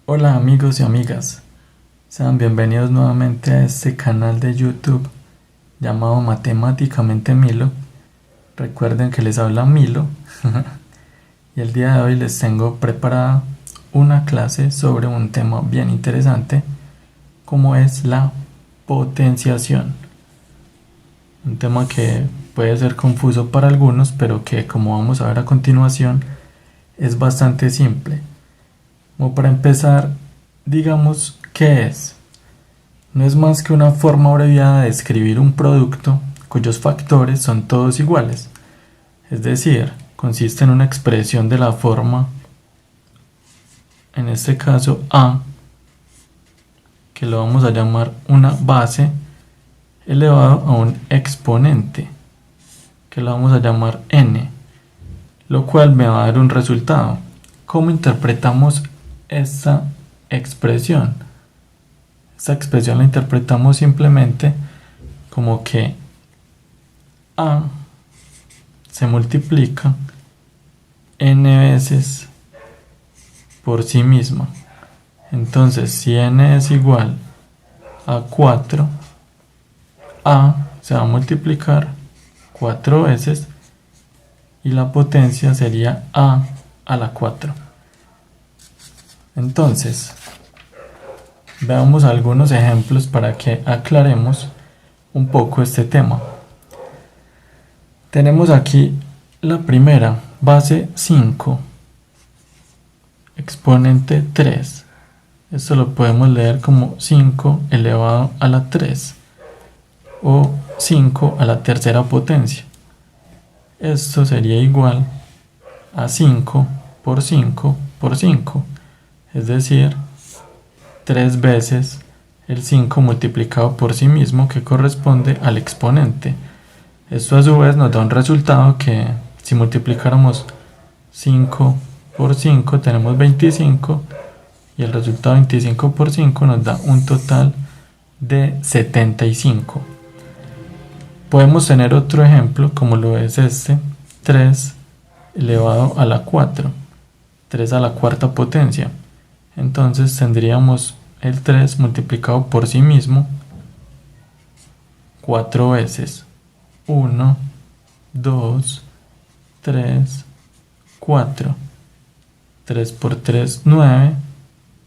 Hola amigos y amigas, sean bienvenidos nuevamente a este canal de YouTube llamado Matemáticamente Milo. Recuerden que les habla Milo y el día de hoy les tengo preparada una clase sobre un tema bien interesante como es la potenciación. Un tema que puede ser confuso para algunos, pero que, como vamos a ver a continuación, es bastante simple. Como para empezar, digamos, ¿qué es? No es más que una forma abreviada de describir un producto cuyos factores son todos iguales. Es decir, consiste en una expresión de la forma, en este caso A, que lo vamos a llamar una base, elevado a un exponente, que lo vamos a llamar n, lo cual me va a dar un resultado. ¿Cómo interpretamos esta expresión? Esta expresión la interpretamos simplemente como que A se multiplica n veces por sí misma. Entonces, si n es igual a 4, A se va a multiplicar 4 veces y la potencia sería A a la 4. Entonces, veamos algunos ejemplos para que aclaremos un poco este tema. Tenemos aquí la primera, base 5, exponente 3. Esto lo podemos leer como 5 elevado a la 3 o 5 a la tercera potencia. Esto sería igual a 5 por 5 por 5, es decir, 3 veces el 5 multiplicado por sí mismo, que corresponde al exponente. Esto a su vez nos da un resultado que, si multiplicáramos 5 por 5 tenemos 25, y el resultado 25 por 5 nos da un total de 75. Podemos tener otro ejemplo como lo es este, 3 elevado a la 4, 3 a la cuarta potencia. Entonces tendríamos el 3 multiplicado por sí mismo 4 veces. 1, 2, 3, 4. 3 por 3, 9.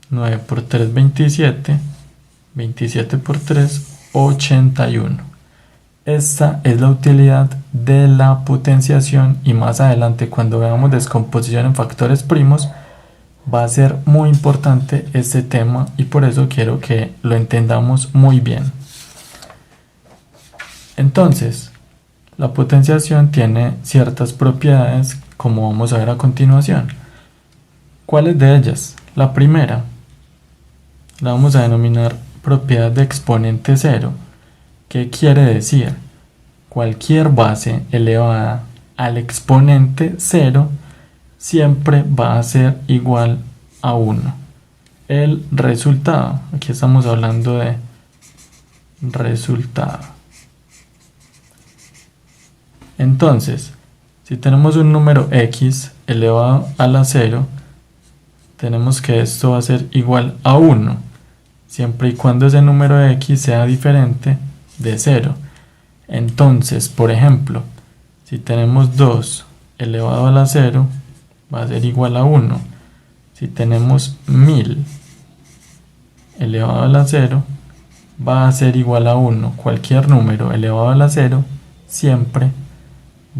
9 por 3, 27. 27 por 3, 81. Esta es la utilidad de la potenciación, y más adelante, cuando veamos descomposición en factores primos, va a ser muy importante este tema, y por eso quiero que lo entendamos muy bien. Entonces, la potenciación tiene ciertas propiedades, como vamos a ver a continuación. ¿Cuáles de ellas? La primera la vamos a denominar propiedad de exponente cero. ¿Qué quiere decir? Cualquier base elevada al exponente 0 siempre va a ser igual a 1. El resultado, aquí estamos hablando de resultado. Entonces, si tenemos un número x elevado a la 0, tenemos que esto va a ser igual a 1, siempre y cuando ese número x sea diferente de 0. Entonces, por ejemplo, si tenemos 2 elevado a la 0, va a ser igual a 1. Si tenemos 1000 elevado a la 0, va a ser igual a 1. Cualquier número elevado a la 0 siempre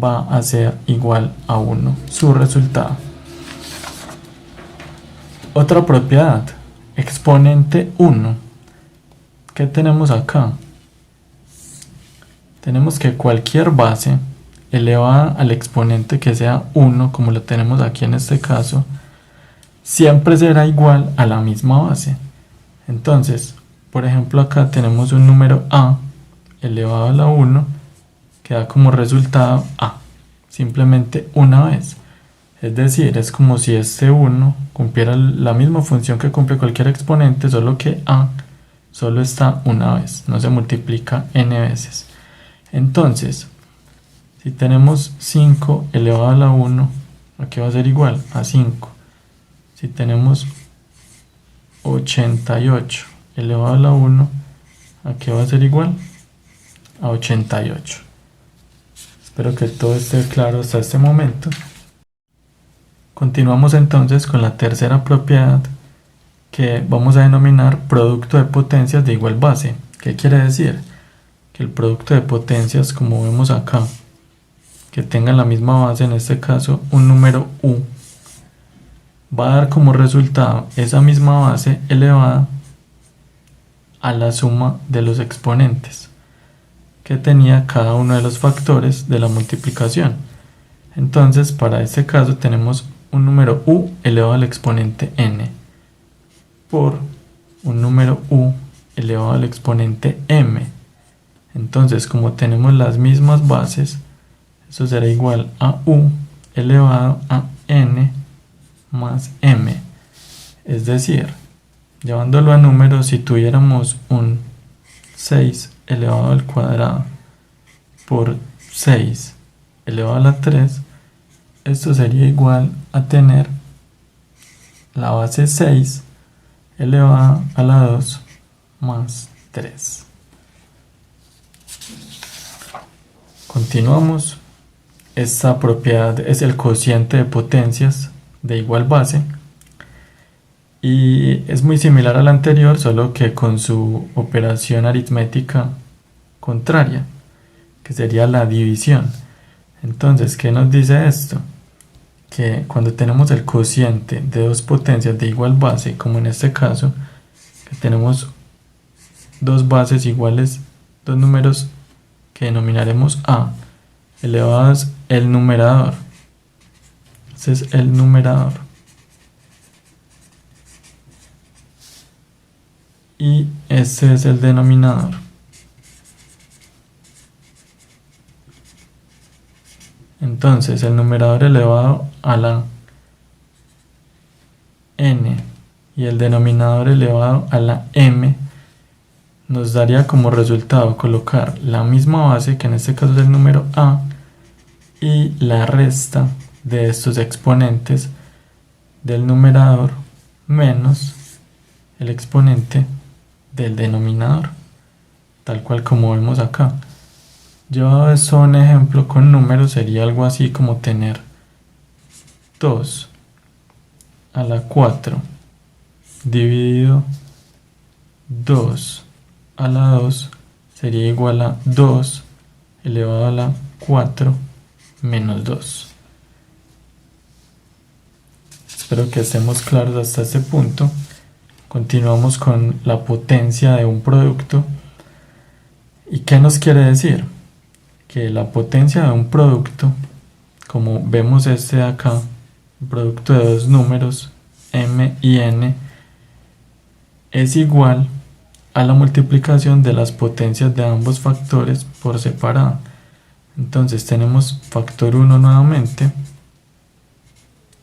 va a ser igual a 1, su resultado. Otra propiedad, exponente 1. ¿Qué tenemos acá? Tenemos que cualquier base elevada al exponente que sea 1, como lo tenemos aquí en este caso, siempre será igual a la misma base. Entonces, por ejemplo, acá tenemos un número a elevado a la 1 que da como resultado a, simplemente una vez. Es decir, es como si este 1 cumpliera la misma función que cumple cualquier exponente, solo que a solo está una vez, no se multiplica n veces. Entonces, si tenemos 5 elevado a la 1, aquí va a ser igual a 5. Si tenemos 88 elevado a la 1, ¿a qué va a ser igual? A 88. Espero que todo esté claro hasta este momento. Continuamos entonces con la tercera propiedad, que vamos a denominar producto de potencias de igual base. ¿Qué quiere decir? Que el producto de potencias, como vemos acá, que tenga la misma base, en este caso un número u, va a dar como resultado esa misma base elevada a la suma de los exponentes que tenía cada uno de los factores de la multiplicación. Entonces, para este caso tenemos un número u elevado al exponente n por un número u elevado al exponente m. Entonces, como tenemos las mismas bases, eso será igual a u elevado a n más m. Es decir, llevándolo a números, si tuviéramos un 6 elevado al cuadrado por 6 elevado a la 3, esto sería igual a tener la base 6 elevada a la 2 más 3. Continuamos. Esta propiedad es el cociente de potencias de igual base y es muy similar a la anterior, solo que con su operación aritmética contraria, que sería la división. Entonces, ¿qué nos dice esto? Que cuando tenemos el cociente de dos potencias de igual base, como en este caso, que tenemos dos bases iguales, dos números que denominaremos a, elevados el numerador. Ese es el numerador. Y este es el denominador. Entonces, el numerador elevado a la n y el denominador elevado a la m nos daría como resultado colocar la misma base, que en este caso es el número a, y la resta de estos exponentes del numerador menos el exponente del denominador, tal cual como vemos acá. Llevado esto a un ejemplo con números, sería algo así como tener 2 a la 4 dividido 2 a la 2 sería igual a 2 elevado a la 4 menos 2. Espero que estemos claros hasta este punto. Continuamos con la potencia de un producto. ¿Y qué nos quiere decir? Que la potencia de un producto, como vemos este de acá, un producto de dos números, m y n, es igual a la multiplicación de las potencias de ambos factores por separado. Entonces tenemos factor 1 nuevamente,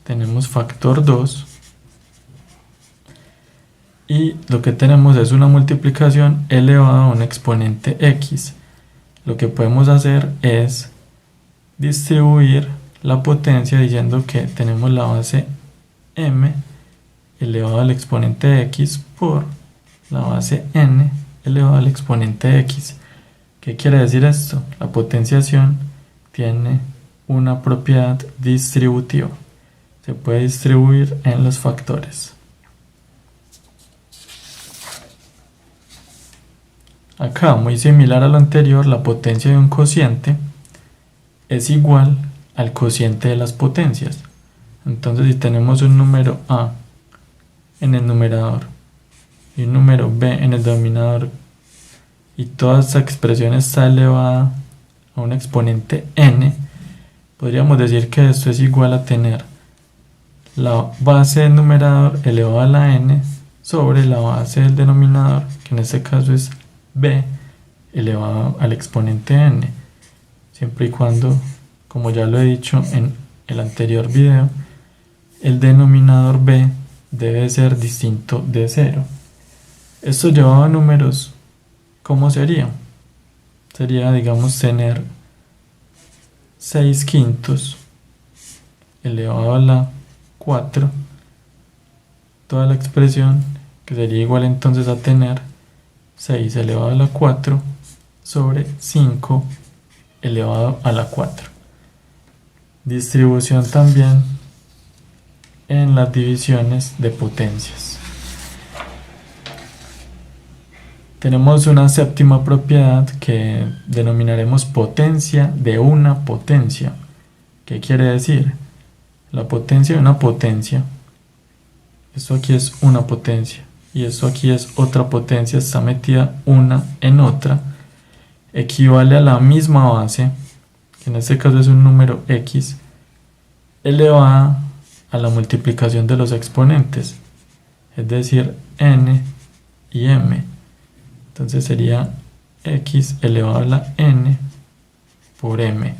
tenemos factor 2, y lo que tenemos es una multiplicación elevada a un exponente x. Lo que podemos hacer es distribuir la potencia diciendo que tenemos la base m elevado al exponente x por la base n elevado al exponente x. ¿Qué quiere decir esto? La potenciación tiene una propiedad distributiva. Se puede distribuir en los factores. Acá, muy similar a lo anterior, la potencia de un cociente es igual al cociente de las potencias. Entonces, si tenemos un número a en el numerador y un número b en el denominador, y toda esta expresión está elevada a un exponente n, podríamos decir que esto es igual a tener la base del numerador elevado a la n sobre la base del denominador, que en este caso es b elevado al exponente n, siempre y cuando, como ya lo he dicho en el anterior video, el denominador b debe ser distinto de 0. Esto llevado a números, ¿cómo sería? Sería, digamos, tener 6 quintos elevado a la 4, toda la expresión que sería igual entonces a tener 6 elevado a la 4 sobre 5 elevado a la 4. Distribución también en las divisiones de potencias. Tenemos una séptima propiedad que denominaremos potencia de una potencia. ¿Qué quiere decir? La potencia de una potencia. Esto aquí es una potencia y esto aquí es otra potencia, está metida una en otra. Equivale a la misma base, que en este caso es un número x, elevada a la multiplicación de los exponentes, es decir, n y m. Entonces sería x elevado a la n por m.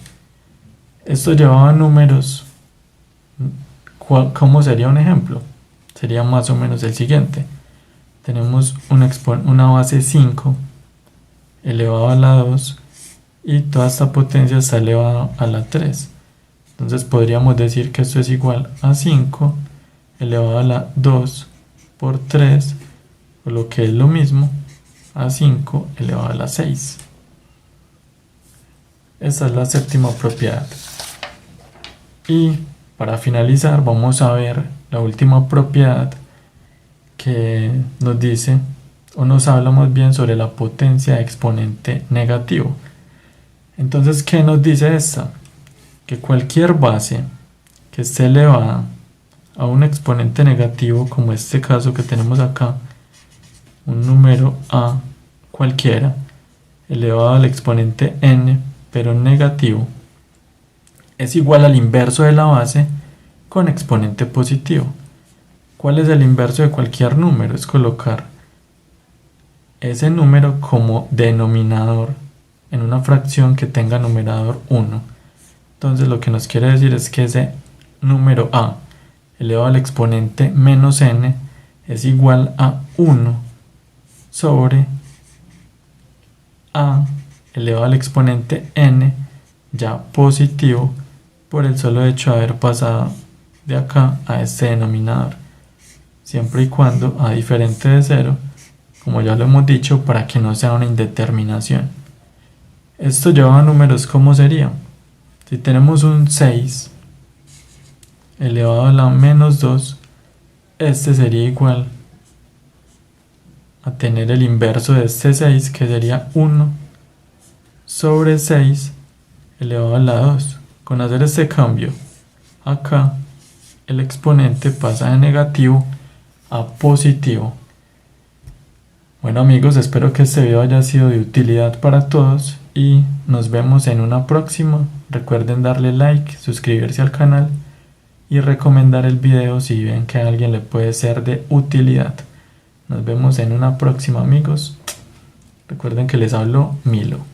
Esto llevaba números. ¿Cómo sería un ejemplo? Sería más o menos el siguiente. Tenemos una base 5 elevado a la 2 y toda esta potencia está elevada a la 3. Entonces podríamos decir que esto es igual a 5 elevado a la 2 por 3, o lo que es lo mismo, a 5 elevado a la 6. Esta es la séptima propiedad. Y para finalizar vamos a ver la última propiedad que nos dice o nos habla más bien sobre la potencia de exponente negativo. Entonces, ¿qué nos dice esta? Que cualquier base que esté elevada a un exponente negativo, como este caso que tenemos acá, un número a cualquiera elevado al exponente n pero negativo, es igual al inverso de la base con exponente positivo. ¿Cuál es el inverso de cualquier número? Es colocar ese número como denominador en una fracción que tenga numerador 1. Entonces lo que nos quiere decir es que ese número a elevado al exponente menos n es igual a 1 sobre a elevado al exponente n ya positivo, por el solo hecho de haber pasado de acá a este denominador, siempre y cuando a diferente de 0, como ya lo hemos dicho, para que no sea una indeterminación. Esto lleva a números como sería, si tenemos un 6 elevado a la menos 2, este sería igual a tener el inverso de este 6, que sería 1 sobre 6 elevado a la 2. Con hacer este cambio acá, el exponente pasa de negativo a positivo. Bueno amigos, espero que este video haya sido de utilidad para todos y nos vemos en una próxima. Recuerden darle like, suscribirse al canal y recomendar el video si ven que a alguien le puede ser de utilidad. Nos vemos en una próxima amigos. Recuerden que les habló Milo.